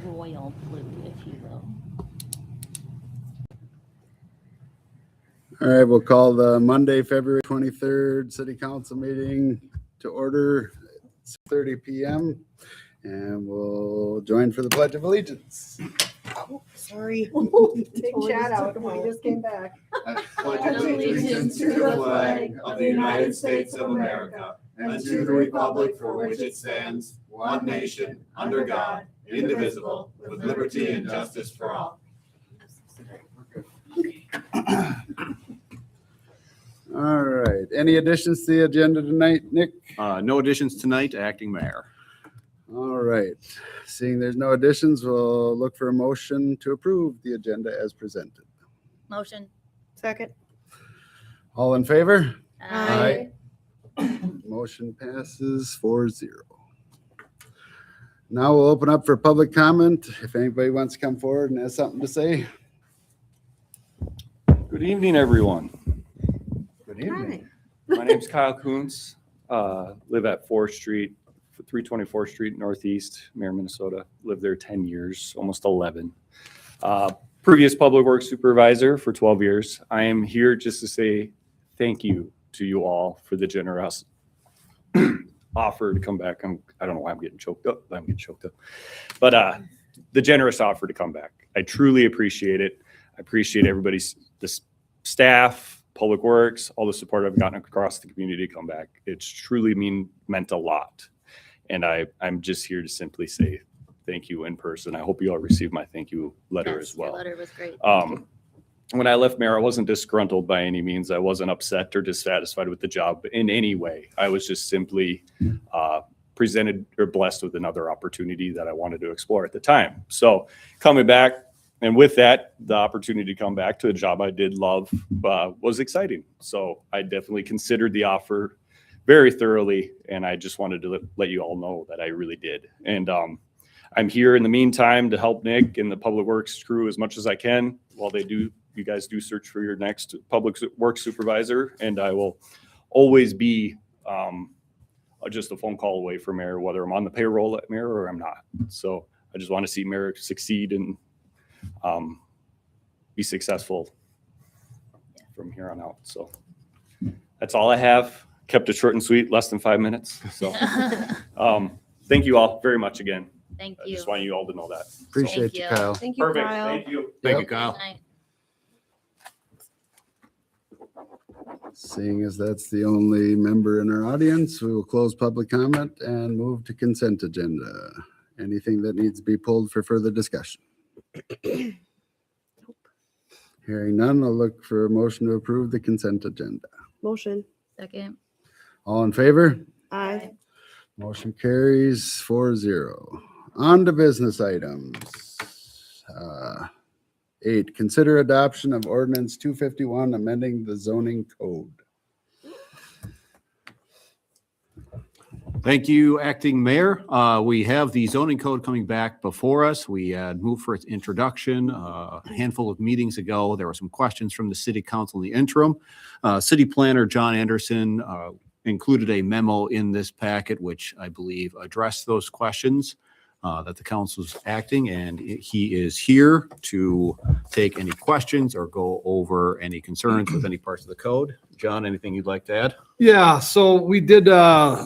royal blue, if you will. All right, we'll call the Monday, February 23rd City Council meeting to order at 6:30 p.m. And we'll join for the Pledge of Allegiance. Oh, sorry. Take Chad out. We just came back. Pledge allegiance to the flag of the United States of America and to the republic for which it stands, one nation, under God, indivisible, with liberty and justice for all. All right, any additions to the agenda tonight, Nick? No additions tonight, acting mayor. All right, seeing there's no additions, we'll look for a motion to approve the agenda as presented. Motion. Second. All in favor? Aye. Motion passes 4-0. Now we'll open up for public comment. If anybody wants to come forward and has something to say. Good evening, everyone. Good evening. My name's Kyle Kuntz. Live at 4th Street, 324th Street Northeast, Mayor, Minnesota. Lived there 10 years, almost 11. Previous public works supervisor for 12 years. I am here just to say thank you to you all for the generous offer to come back. I don't know why I'm getting choked up, but I'm getting choked up. But the generous offer to come back. I truly appreciate it. I appreciate everybody's, the staff, public works, all the support I've gotten across the community to come back. It's truly meant a lot. And I'm just here to simply say thank you in person. I hope you all received my thank you letter as well. Your letter was great. When I left mayor, I wasn't disgruntled by any means. I wasn't upset or dissatisfied with the job in any way. I was just simply presented or blessed with another opportunity that I wanted to explore at the time. So coming back, and with that, the opportunity to come back to a job I did love was exciting. So I definitely considered the offer very thoroughly, and I just wanted to let you all know that I really did. And I'm here in the meantime to help Nick and the public works crew as much as I can while you guys do search for your next public works supervisor. And I will always be just a phone call away from mayor, whether I'm on the payroll at mayor or I'm not. So I just want to see mayor succeed and be successful from here on out. So that's all I have. Kept it short and sweet, less than 5 minutes. So thank you all very much again. Thank I you. just want you all to know that. Appreciate you, you. Kyle. Thank you, Perfect. Kyle. Thank you. Thank you, Yep. Kyle. Good night. Seeing as that's the only member in our audience, we will close public comment and move to consent agenda. Anything that needs to be pulled for further discussion? Hearing none, I'll look for a motion to approve the consent agenda. Motion. Second. All in favor? Aye. Motion carries 4-0. On to business items. 8, consider adoption of ordinance 251, amending the zoning code. Thank you, acting mayor. We have the zoning code coming back before us. We had moved for its introduction a handful of meetings ago. There were some questions from the city council in the interim. City planner John Anderson included a memo in this packet, which I believe addressed those questions that the council is acting, and he is here to take any questions or go over any concerns with any parts of the code. John, anything you'd like to add? Yeah, so we did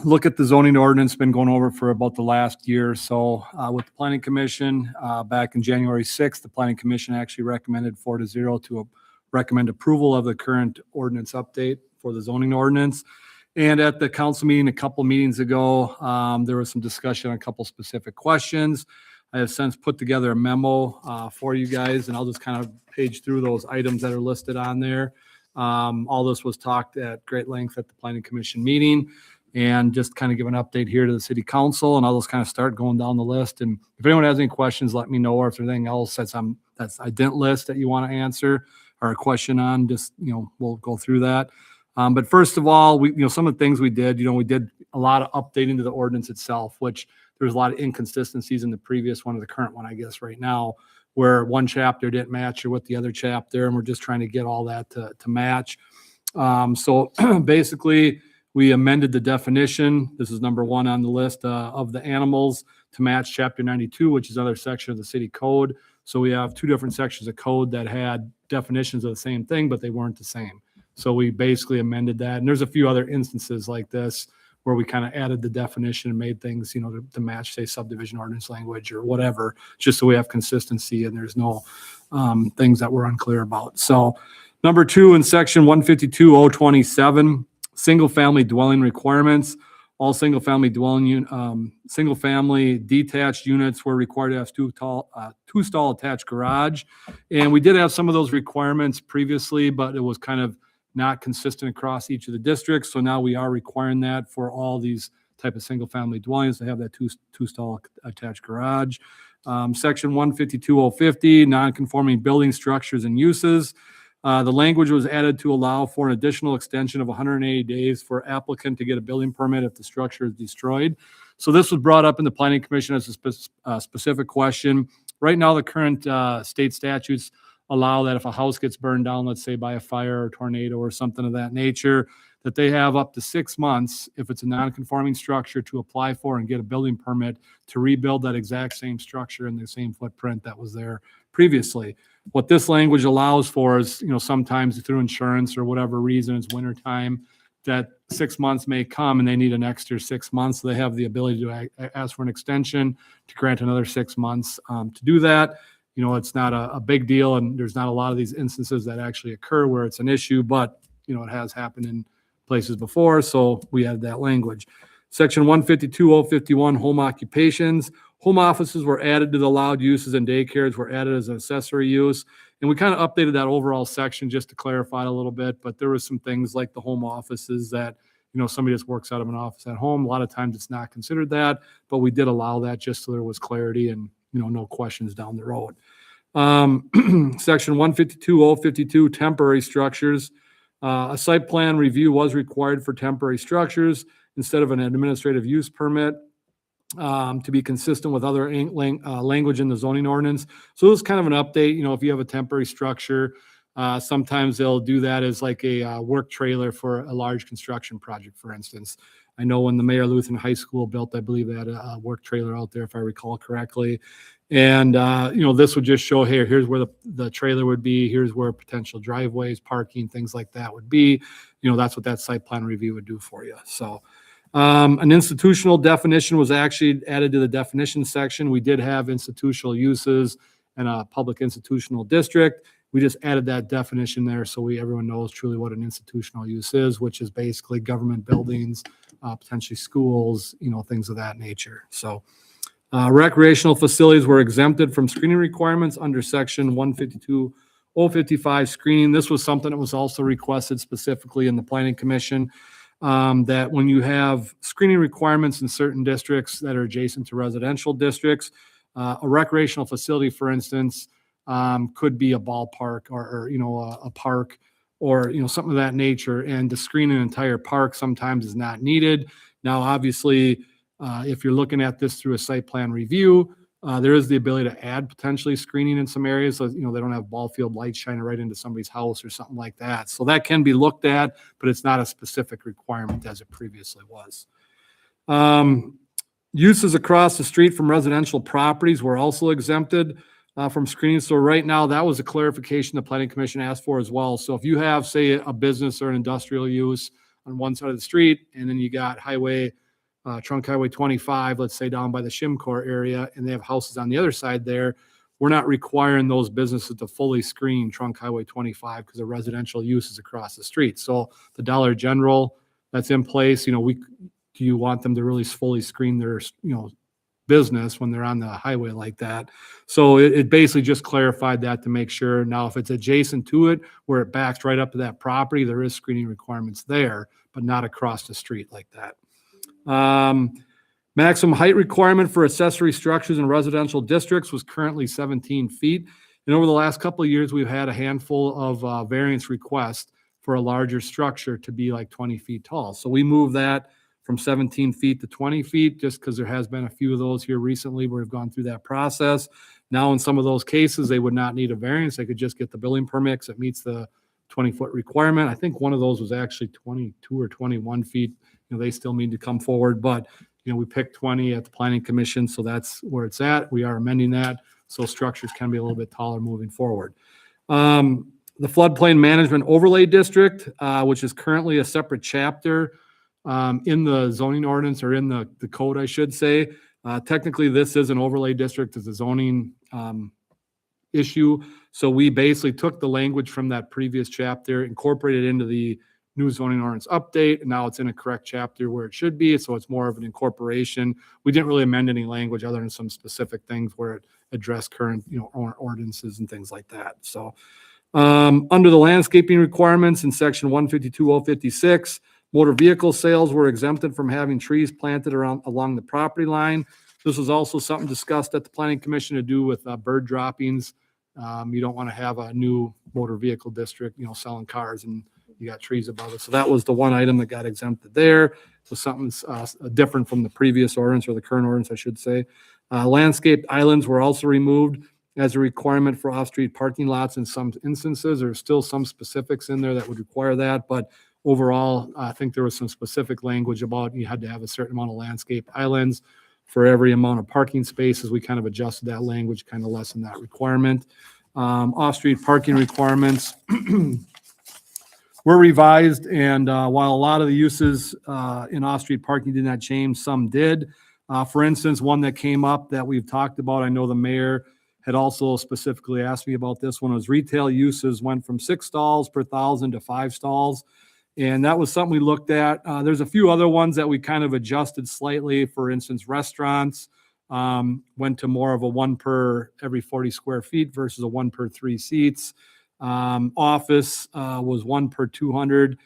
look at the zoning ordinance, been going over for about the last year or so with the planning commission. Back in January 6th, the planning commission actually recommended 4-0 to recommend approval of the current ordinance update for the zoning ordinance. And at the council meeting a couple meetings ago, there was some discussion on a couple specific questions. I have since put together a memo for you guys, and I'll just kind of page through those items that are listed on there. All this was talked at great length at the planning commission meeting, and just kind of give an update here to the city council, and I'll just kind of start going down the list. And if anyone has any questions, let me know, or if there's anything else that's I didn't list that you want to answer or a question on, just, we'll go through that. But first of all, some of the things we did, we did a lot of updating to the ordinance itself, which there's a lot of inconsistencies in the previous one or the current one, I guess, right now, where one chapter didn't match or with the other chapter, and we're just trying to get all that to match. So basically, we amended the definition. This is number one on the list of the animals to match Chapter 92, which is another section of the city code. So we have two different sections of code that had definitions of the same thing, but they weren't the same. So we basically amended that. And there's a few other instances like this where we kind of added the definition and made things, to match, say, subdivision ordinance language or whatever, just so we have consistency and there's no things that we're unclear about. So number 2 in section 152.027, single-family dwelling requirements. All single-family single-family detached units were required to have two-stall attached garage. And we did have some of those requirements previously, but it was kind of not consistent across each of the districts. So now we are requiring that for all these type of single-family dwellings to have that two-stall attached garage. Section 152.050, non-conforming building structures and uses. The language was added to allow for an additional extension of 180 days for applicant to get a building permit if the structure is destroyed. So this was brought up in the Planning Commission as a specific question. Right now, the current state statutes allow that if a house gets burned down, let's say by a fire or tornado or something of that nature, that they have up to 6 months, if it's a non-conforming structure, to apply for and get a building permit to rebuild that exact same structure in the same footprint that was there previously. What this language allows for is, sometimes through insurance or whatever reason, it's winter time, that 6 months may come and they need an extra 6 months. So they have the ability to ask for an extension to grant another 6 months to do that. It's not a big deal, and there's not a lot of these instances that actually occur where it's an issue, but, it has happened in places before, so we added that language. Section 152.051, home occupations. Home offices were added to the allowed uses, and daycares were added as an accessory use. And we kind of updated that overall section just to clarify it a little bit, but there was some things like the home offices that, somebody just works out of an office at home. A lot of times it's not considered that, but we did allow that just so there was clarity and, no questions down the road. Section 152.052, temporary structures. A site plan review was required for temporary structures instead of an administrative use permit to be consistent with other language in the zoning ordinance. So it was kind of an update. If you have a temporary structure, sometimes they'll do that as like a work trailer for a large construction project, for instance. I know when the Mayor Lutheran High School built, I believe they had a work trailer out there, if I recall correctly. And, this would just show, hey, here's where the trailer would be. Here's where potential driveways, parking, things like that would be. That's what that site plan review would do for you. So an institutional definition was actually added to the definition section. We did have institutional uses and a public institutional district. We just added that definition there so everyone knows truly what an institutional use is, which is basically government buildings, potentially schools, things of that nature. So recreational facilities were exempted from screening requirements under section 152.055 screening. This was something that was also requested specifically in the Planning Commission, that when you have screening requirements in certain districts that are adjacent to residential districts, a recreational facility, for instance, could be a ballpark or a park or, something of that nature. And to screen an entire park sometimes is not needed. Now, obviously, if you're looking at this through a site plan review, there is the ability to add potentially screening in some areas. So, they don't have ball field lights shining right into somebody's house or something like that. So that can be looked at, but it's not a specific requirement as it previously was. Uses across the street from residential properties were also exempted from screening. So right now, that was a clarification the Planning Commission asked for as well. So if you have, say, a business or an industrial use on one side of the street, and then you got Trunk Highway 25, let's say down by the Shimcor area, and they have houses on the other side there, we're not requiring those businesses to fully screen Trunk Highway 25 because the residential use is across the street. So the Dollar General that's in place, do you want them to really fully screen their, business when they're on the highway like that? So it basically just clarified that to make sure. Now, if it's adjacent to it, where it backs right up to that property, there is screening requirements there, but not across the street like that. Maximum height requirement for accessory structures in residential districts was currently 17 feet. And over the last couple of years, we've had a handful of variance requests for a larger structure to be like 20 feet tall. So we moved that from 17 feet to 20 feet, just because there has been a few of those here recently where we've gone through that process. Now, in some of those cases, they would not need a variance. They could just get the building permit because it meets the 20-foot requirement. I think one of those was actually 22 or 21 feet. They still need to come forward, but we picked 20 at the planning commission, so that's where it's at. We are amending that, so structures can be a little bit taller moving forward. The floodplain management overlay district, which is currently a separate chapter in the zoning ordinance, or in the code, I should say. Technically, this is an overlay district, it's a zoning issue. So we basically took the language from that previous chapter, incorporated it into the new zoning ordinance update, and now it's in a correct chapter where it should be. So it's more of an incorporation. We didn't really amend any language other than some specific things where it addressed current, ordinances and things like that. So under the landscaping requirements in section 152.056, motor vehicle sales were exempted from having trees planted along the property line. This was also something discussed at the planning commission to do with bird droppings. You don't want to have a new motor vehicle district, selling cars and you got trees above it. So that was the one item that got exempted there. It was something different from the previous ordinance, or the current ordinance, I should say. Landscaped islands were also removed as a requirement for off-street parking lots in some instances. There's still some specifics in there that would require that, but overall, I think there was some specific language about you had to have a certain amount of landscaped islands for every amount of parking spaces. We kind of adjusted that language, kind of lessened that requirement. Off-street parking requirements were revised, and while a lot of the uses in off-street parking did not change, some did. For instance, one that came up that we've talked about, I know the mayor had also specifically asked me about this one, was retail uses went from 6 stalls per 1,000 to 5 stalls. And that was something we looked at. There's a few other ones that we kind of adjusted slightly. For instance, restaurants went to more of a 1 per every 40 square feet versus a 1 per 3 seats. Office was 1 per 200.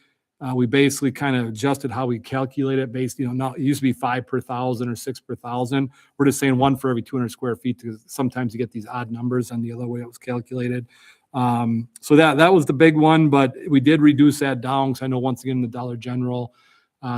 We basically kind of adjusted how we calculate it based, now it used to be 5 per 1,000 or 6 per 1,000. We're just saying 1 for every 200 square feet, because sometimes you get these odd numbers on the other way it was calculated. So that was the big one, but we did reduce that down, because I know once again, the Dollar General,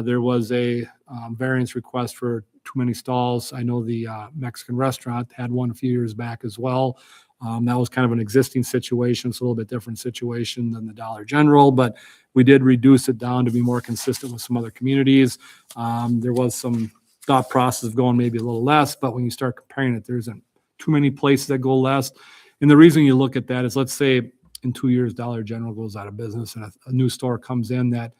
there was a variance request for too many stalls. I know the Mexican restaurant had one a few years back as well. That was kind of an existing situation. It's a little bit different situation than the Dollar General, but we did reduce it down to be more consistent with some other communities. There was some thought process of going maybe a little less, but when you start comparing it, there isn't too many places that go less. And the reason you look at that is, let's say in 2 years, Dollar General goes out of business and a new store comes in that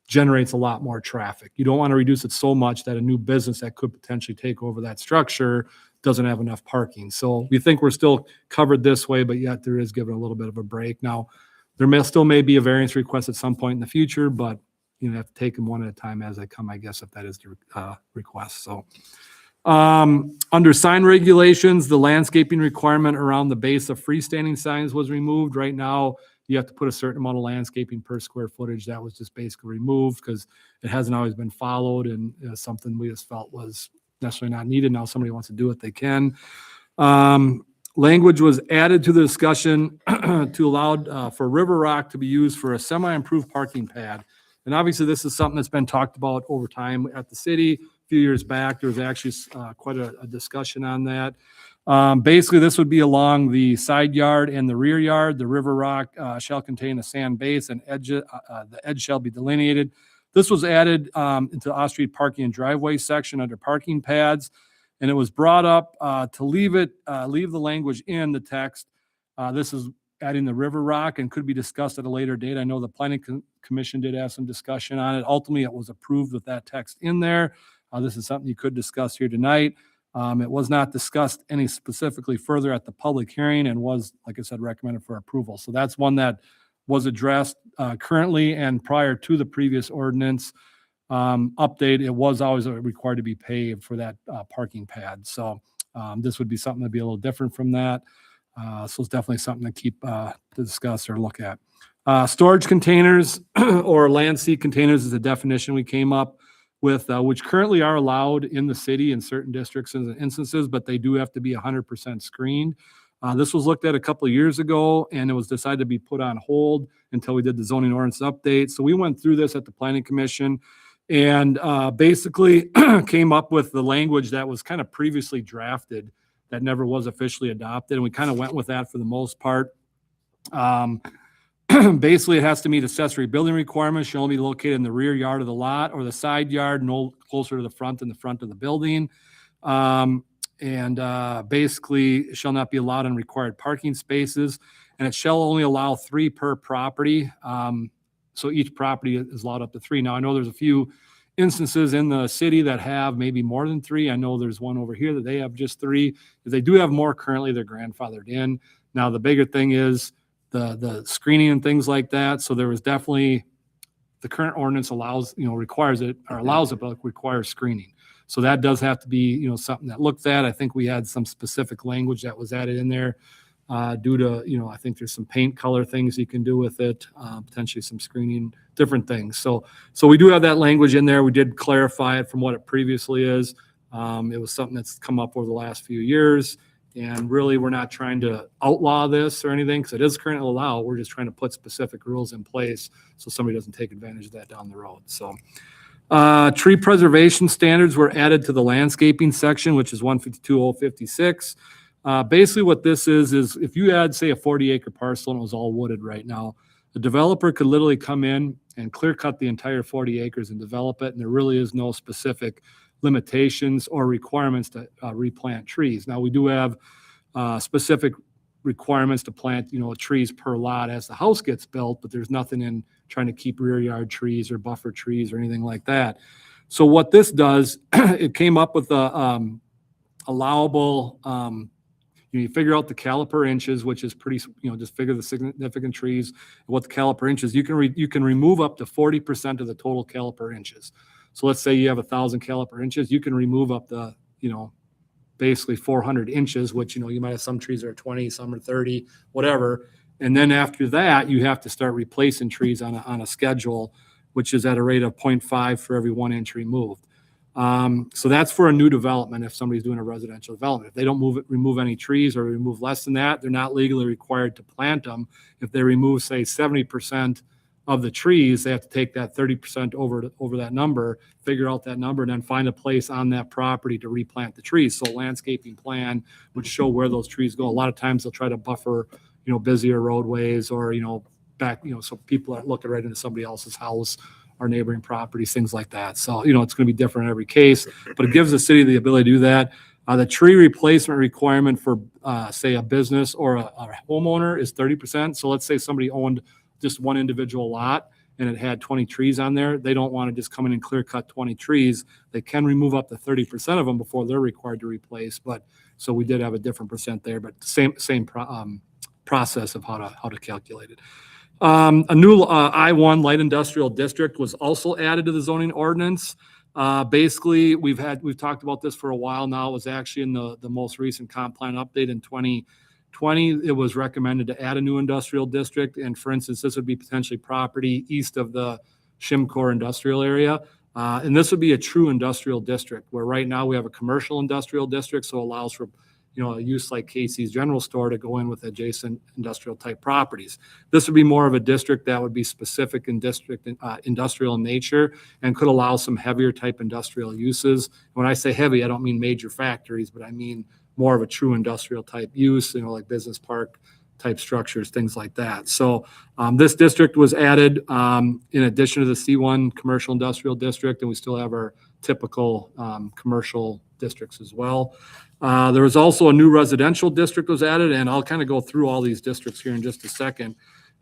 generates a lot more traffic. You don't want to reduce it so much that a new business that could potentially take over that structure doesn't have enough parking. So we think we're still covered this way, but yet there is given a little bit of a break. Now, there may be a variance request at some point in the future, but you have to take them one at a time as they come, I guess, if that is the request. So under sign regulations, the landscaping requirement around the base of freestanding signs was removed. Right now, you have to put a certain amount of landscaping per square footage. That was just basically removed because it hasn't always been followed, and something we just felt was necessarily not needed. Now somebody wants to do it, they can. Language was added to the discussion to allow for River Rock to be used for a semi-improved parking pad. And obviously this is something that's been talked about over time at the city. A few years back, there was actually quite a discussion on that. Basically, this would be along the side yard and the rear yard. The River Rock shall contain a sand base, and the edge shall be delineated. This was added into off-street parking and driveway section under parking pads, and it was brought up to leave the language in the text. This is adding the River Rock and could be discussed at a later date. I know the Planning Commission did have some discussion on it. Ultimately, it was approved with that text in there. This is something you could discuss here tonight. It was not discussed any specifically further at the public hearing and was, like I said, recommended for approval. So that's one that was addressed currently, and prior to the previous ordinance update, it was always required to be paved for that parking pad. So this would be something to be a little different from that. So it's definitely something to keep to discuss or look at. Storage containers or land seat containers is a definition we came up with, which currently are allowed in the city in certain districts and instances, but they do have to be 100% screened. This was looked at a couple of years ago, and it was decided to be put on hold until we did the zoning ordinance update. So we went through this at the Planning Commission and basically came up with the language that was kind of previously drafted that never was officially adopted. And we kind of went with that for the most part. Basically, it has to meet accessory building requirements, should only be located in the rear yard of the lot or the side yard, no closer to the front than the front of the building. Basically, it shall not be allowed in required parking spaces, and it shall only allow 3 per property. So each property is allowed up to 3. Now, I know there's a few instances in the city that have maybe more than 3. I know there's one over here that they have just 3. If they do have more currently, they're grandfathered in. Now, the bigger thing is the screening and things like that. So there was definitely, the current ordinance allows, requires it, or allows it, but requires screening. So that does have to be, something that looked at. I think we had some specific language that was added in there due to, I think there's some paint color things you can do with it, potentially some screening, different things. So we do have that language in there. We did clarify it from what it previously is. It was something that's come up over the last few years. And really, we're not trying to outlaw this or anything because it is currently allowed. We're just trying to put specific rules in place so somebody doesn't take advantage of that down the road. So tree preservation standards were added to the landscaping section, which is 152.056. Basically what this is if you had, say, a 40-acre parcel and it was all wooded right now, the developer could literally come in and clear cut the entire 40 acres and develop it, and there really is no specific limitations or requirements to replant trees. Now, we do have specific requirements to plant, trees per lot as the house gets built, but there's nothing in trying to keep rear yard trees or buffer trees or anything like that. So what this does, it came up with a allowable, you figure out the caliper inches, which is pretty, just figure the significant trees, what the caliper inches, you can remove up to 40% of the total caliper inches. So let's say you have 1,000 caliper inches, you can remove up to, basically 400 inches, which, you might have some trees that are 20, some are 30, whatever. And then after that, you have to start replacing trees on a schedule, which is at a rate of 0.5 for every 1 inch removed. So that's for a new development if somebody's doing a residential development. If they don't remove any trees or remove less than that, they're not legally required to plant them. If they remove, say, 70% of the trees, they have to take that 30% over that number, figure out that number, and then find a place on that property to replant the trees. So a landscaping plan would show where those trees go. A lot of times they'll try to buffer, busier roadways or, back, so people aren't looking right into somebody else's house or neighboring properties, things like that. So, it's going to be different in every case, but it gives the city the ability to do that. The tree replacement requirement for, say, a business or a homeowner is 30%. So let's say somebody owned just one individual lot and it had 20 trees on there. They don't want to just come in and clear cut 20 trees. They can remove up to 30% of them before they're required to replace. But so we did have a different percent there, but same process of how to calculate it. A new I-1 light industrial district was also added to the zoning ordinance. Basically, we've talked about this for a while now. It was actually in the most recent comp plan update in 2020. It was recommended to add a new industrial district. And for instance, this would be potentially property east of the Shimcor industrial area. And this would be a true industrial district where right now we have a commercial industrial district. So it allows for, a use like Casey's General Store to go in with adjacent industrial type properties. This would be more of a district that would be specific in industrial in nature and could allow some heavier type industrial uses. When I say heavy, I don't mean major factories, but I mean more of a true industrial type use, like business park type structures, things like that. So this district was added in addition to the C1 commercial industrial district, and we still have our typical commercial districts as well. There was also a new residential district was added, and I'll kind of go through all these districts here in just a second.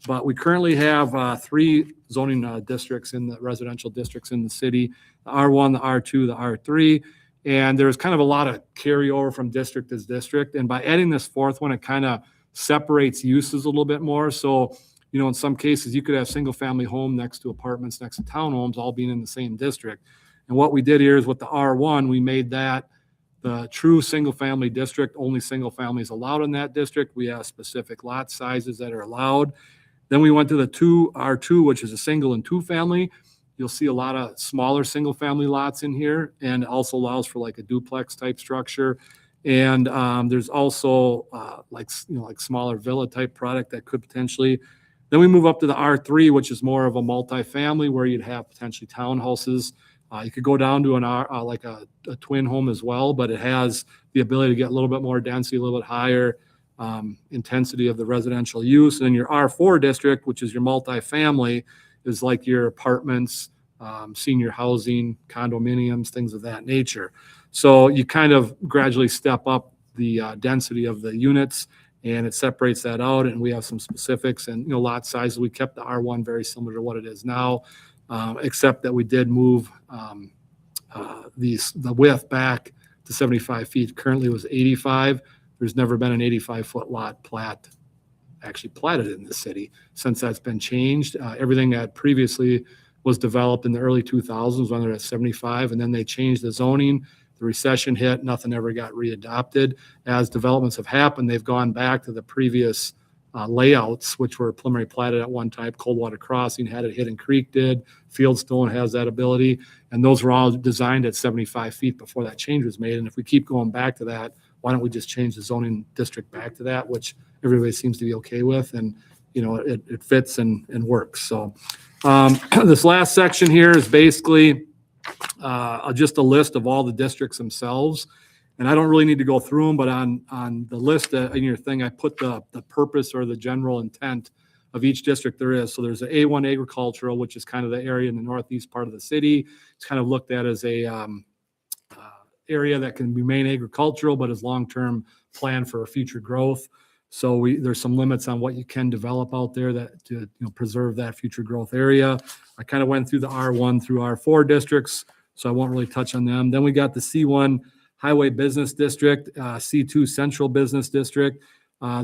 But we currently have 3 zoning districts in the residential districts in the city, the R1, the R2, the R3. And there's kind of a lot of carryover from district to district. And by adding this 4th one, it kind of separates uses a little bit more. So, in some cases, you could have single family home next to apartments, next to townhomes, all being in the same district. And what we did here is with the R1, we made that the true single family district. Only single families allowed in that district. We have specific lot sizes that are allowed. Then we went to the R2, which is a single and 2 family. You'll see a lot of smaller single family lots in here, and it also allows for like a duplex type structure. And there's also like smaller villa type product that could potentially. Then we move up to the R3, which is more of a multifamily where you'd have potentially townhouses. You could go down to a twin home as well, but it has the ability to get a little bit more density, a little bit higher. intensity of the residential use. And then your R4 district, which is your multifamily, is like your apartments, senior housing, condominiums, things of that nature. So you kind of gradually step up the density of the units, and it separates that out. And we have some specifics and, lot size. We kept the R1 very similar to what it is now, except that we did move the width back to 75 feet. Currently it was 85. There's never been an 85-foot lot actually platted in the city since that's been changed. Everything that previously was developed in the early 2000s when they're at 75, and then they changed the zoning. The recession hit, nothing ever got readopted. As developments have happened, they've gone back to the previous layouts, which were preliminary platted at one time. Coldwater Crossing had it, Hidden Creek did, Fieldstone has that ability, and those were all designed at 75 feet before that change was made. And if we keep going back to that, why don't we just change the zoning district back to that, which everybody seems to be okay with, and it fits and works. So this last section here is basically just a list of all the districts themselves. And I don't really need to go through them, but on the list in your thing, I put the purpose or the general intent of each district there is. So there's an A1 agricultural, which is kind of the area in the northeast part of the city. It's kind of looked at as a area that can remain agricultural, but is long-term plan for future growth. So there's some limits on what you can develop out there that to preserve that future growth area. I kind of went through the R1 through R4 districts, so I won't really touch on them. Then we got the C1 Highway Business District, C2 Central Business District.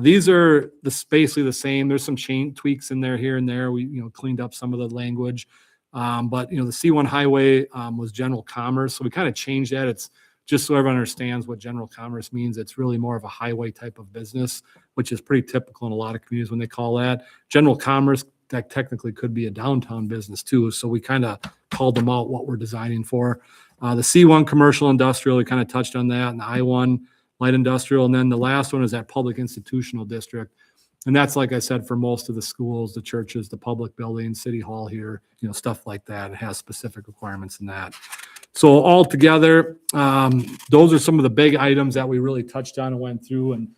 These are basically the same. There's some tweaks in there here and there. We cleaned up some of the language, but the C1 Highway was general commerce, so we kind of changed that. It's just so everyone understands what general commerce means. It's really more of a highway type of business, which is pretty typical in a lot of communities when they call that. General commerce, that technically could be a downtown business too. So we kind of called them out what we're designing for. The C1 Commercial Industrial, we kind of touched on that, and the I1 Light Industrial. And then the last one is that Public Institutional District. And that's, like I said, for most of the schools, the churches, the public buildings, City Hall here, stuff like that. It has specific requirements in that. So altogether, those are some of the big items that we really touched on and went through, and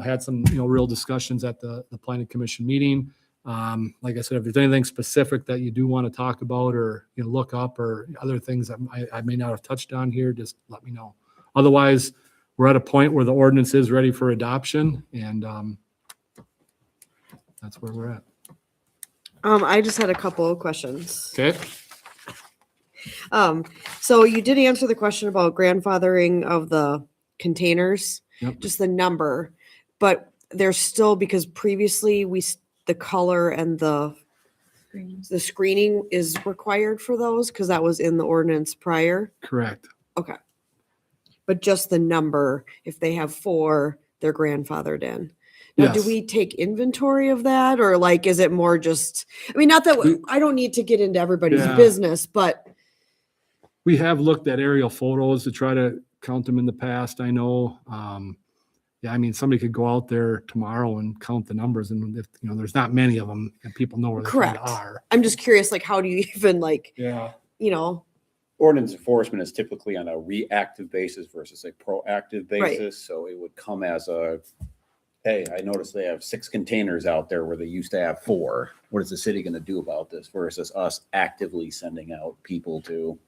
had some real discussions at the Planning Commission meeting. Like I said, if there's anything specific that you do want to talk about or look up, or other things that I may not have touched on here, just let me know. Otherwise, we're at a point where the ordinance is ready for adoption, and that's where we're at. I just had a couple of questions. Okay. So you did answer the question about grandfathering of the containers, Yep. just the number, but there's still, because previously the color and the screening is required for those, because that was in the ordinance prior. Correct. Okay. But just the number, if they have 4, they're grandfathered in. Now, do Yes. we take inventory of that, or is it more just, not that I don't need to get into everybody's Yeah. business, but We have looked at aerial photos to try to count them in the past. I know, somebody could go out there tomorrow and count the numbers, and if, there's not many of them and people know where they Correct. are. I'm just curious, how do you even Yeah. Ordinance enforcement is typically on a reactive basis versus a proactive Right. basis. So it would come as hey, I noticed they have 6 containers out there where they used to have 4. What is the city going to do about this versus us actively sending out people to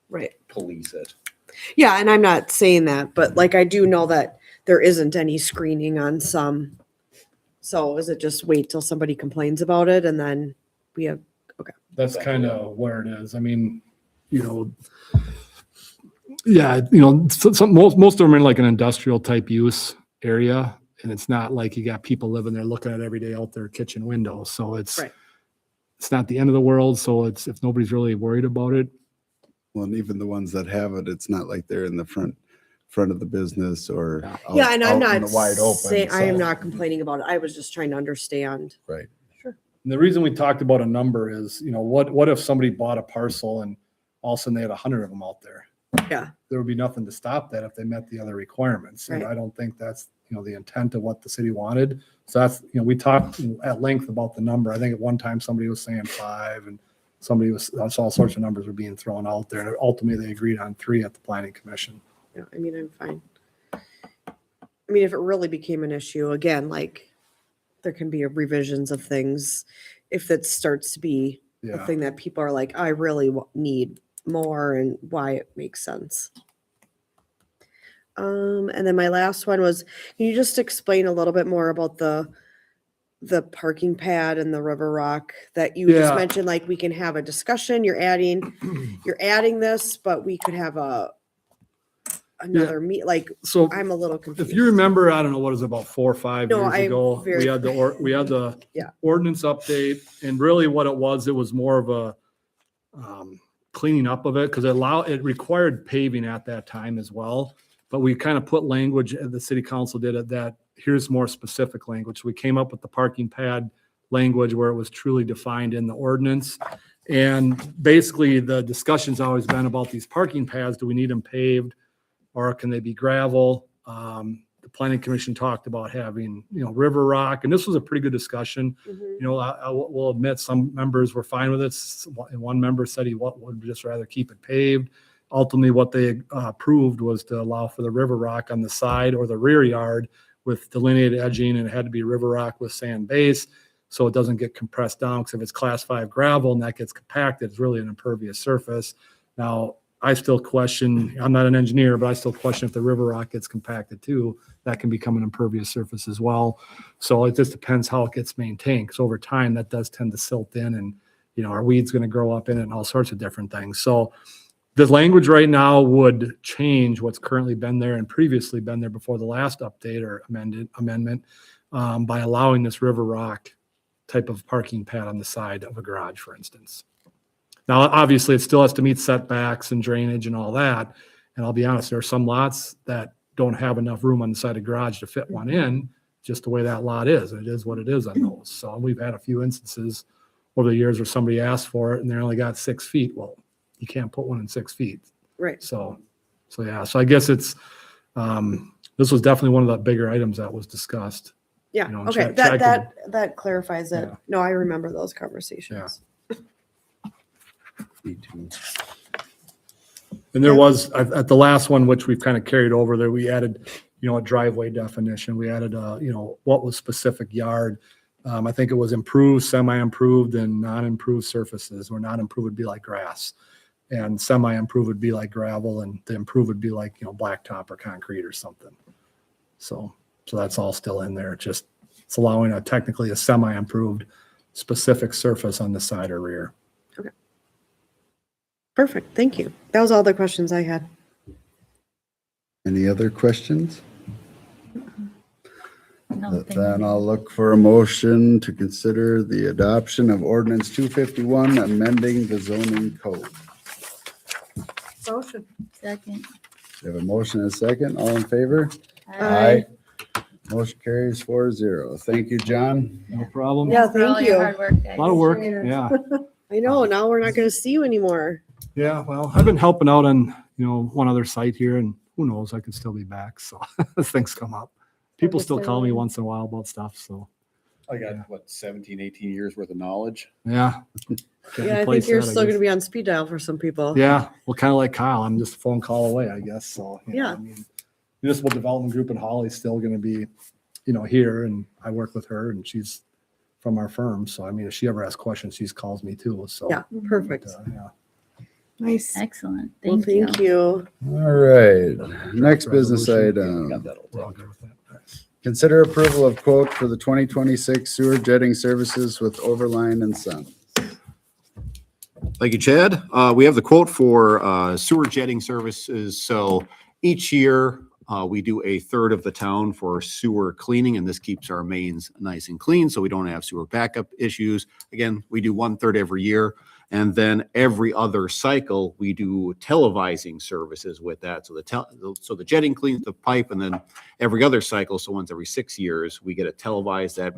right. police it? Yeah, and I'm not saying that, but I do know that there isn't any screening on some. So is it just wait till somebody complains about it and then we have, That's kind of where it is. Most of them are in an industrial type use area, and it's not like you got people living there looking at every day out their kitchen windows. So it's Right. it's not the end of the world. So it's, if nobody's really worried about it. Well, and even the ones that have it, it's not like they're in the front of the business or yeah, and I'm out in not the wide open. saying, I am so- not complaining about it. I was just trying to understand. Right. And the reason we talked about a number is, what if somebody bought a parcel and all of a sudden they had 100 of them out there? Yeah. There would be nothing to stop that if they met the other requirements. And Right. I don't think that's, the intent of what the city wanted. So that's, we talked at length about the number. I think at one time somebody was saying 5, and that's all sorts of numbers were being thrown out there. And ultimately they agreed on 3 at the Planning Commission. Yeah, I'm fine. I mean, if it really became an issue, again, like, there can be revisions of things if it starts to be a Yeah. thing that people are like, I really need more, and why it makes sense. And then my last one was, can you just explain a little bit more about the parking pad and the River Rock that you just Yeah. mentioned? Like, we can have a discussion, you're adding this, but we could have another meet, like, So I'm a little confused. if you remember, I don't know, what is it, about 4 or 5 No, years I'm ago, very- we had the Yeah. ordinance update, and really what it was more of a cleaning up of it, because it required paving at that time as well. But we kind of put language, the city council did it, that here's more specific language. We came up with the parking pad language where it was truly defined in the ordinance. And basically, the discussion's always been about these parking pads. Do we need them paved, or can they be gravel? The planning commission talked about having, River Rock, and this was a pretty good discussion. Mhm. I will admit, some members were fine with it. And one member said he would just rather keep it paved. Ultimately, what they approved was to allow for the River Rock on the side or the rear yard with delineated edging, and it had to be River Rock with sand base, so it doesn't get compressed down, because if it's class 5 gravel and that gets compacted, it's really an impervious surface. Now, I still question, I'm not an engineer, but I still question if the River Rock gets compacted too, that can become an impervious surface as well. So it just depends how it gets maintained, because over time that does tend to silt in, and, our weeds going to grow up in it and all sorts of different things. So the language right now would change what's currently been there and previously been there before the last update or amendment by allowing this River Rock type of parking pad on the side of a garage, for instance. Now, obviously, it still has to meet setbacks and drainage and all that. And I'll be honest, there are some lots that don't have enough room on the side of garage to fit one in, just the way that lot is. It is what it is on those. So we've had a few instances over the years where somebody asked for it and they only got 6 feet. Well, you can't put one in 6 feet. Right. So yeah. So I guess it's, this was definitely one of the bigger items that was discussed. Yeah, okay, check- that, check that clarifies it. Yeah. No, I remember those conversations. Me too. And there was, at the last one, which we've kind of carried over there, we added, a driveway definition. We added, what was specific yard. I think it was improved, semi-improved, and non-improved surfaces, where non-improved would be like grass. And semi-improved would be like gravel, and the improved would be like, blacktop or concrete or something. So that's all still in there. It's allowing technically a semi-improved specific surface on the side or rear. Perfect, thank you. That was all the questions I had. Any other questions? No, thank Then you. I'll look for a motion to consider the adoption of ordinance 251, amending the zoning code. Motion. Second. We have a motion and a second. All in favor? Aye. Motion carries 4-0. Thank you, John. No problem. Yeah, For all thank your you. hard work, guys. A lot of work, yeah. I know, now we're not gonna see you anymore. Yeah, well, I've been helping out on, one other site here, and who knows, I could still be back, so as things come up. People still call me once in a while about stuff, so, I got, 17, 18 years worth of knowledge. yeah. Can't Yeah, I replace think you're that, I still guess. gonna be on speed dial for some people. Yeah, well, kind of like Kyle, I'm just a phone call away, I guess, so. Yeah. Municipal Development Group in Holly's still gonna be, here, and I work with her, and she's from our firm, so if she ever has questions, she calls me too, so. Yeah, perfect. Yeah. Nice. Excellent. Well, Thank you. thank you. All right, next business Resolution. item. We're all good with that. Consider approval of quote for the 2026 sewer jetting services with Overline and Son. Thank you, Chad. We have the quote for sewer jetting services. So each year, we do a third of the town for sewer cleaning, and this keeps our mains nice and clean, so we don't have sewer backup issues. Again, we do 1/3 every year. And then every other cycle, we do televising services with that. So the jetting cleans the pipe, and then every other cycle, so once every 6 years, we get it televised. That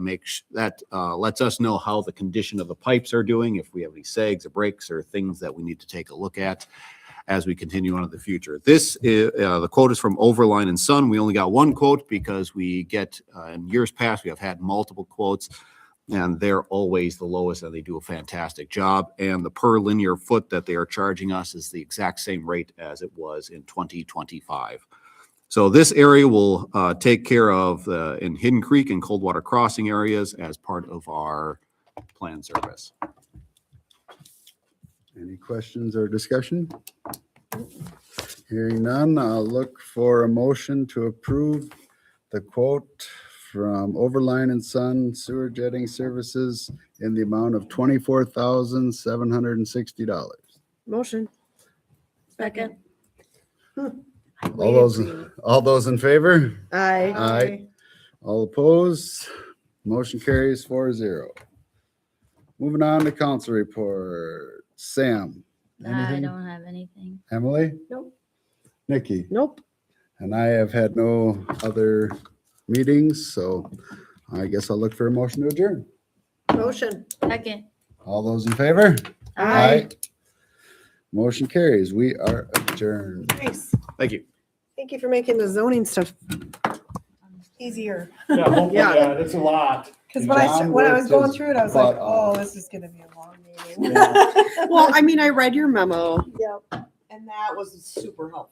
lets us know how the condition of the pipes are doing, if we have any sags or breaks or things that we need to take a look at as we continue on in the future. This is, the quote is from Overline and Son. We only got one quote because we get, in years past, we have had multiple quotes, and they're always the lowest, and they do a fantastic job. And the per linear foot that they are charging us is the exact same rate as it was in 2025. So this area will take care of in Hidden Creek and Coldwater Crossing areas as part of our plan service. Any questions or discussion? Hearing none, I'll look for a motion to approve the quote from Overline and Son Sewer Jetting Services in the amount of $24,760. Motion. Second. All those in favor? Aye. Aye. All opposed? Motion carries 4-0. Moving on to council report. Sam? I Anything? don't have anything. Emily? Nope. Nikki? Nope. And I have had no other meetings, so I guess I'll look for a motion to adjourn. Motion. Second. All those in favor? Aye. Motion carries. We are adjourned. Nice. Thank you. Thank you for making the zoning stuff easier. Yeah, hopefully, Yeah. yeah, it's a lot. Because John when I was worked going his through it, I was like, butt off. oh, this is gonna be a long meeting. Well, I mean, I read your memo Yep. and that was super helpful.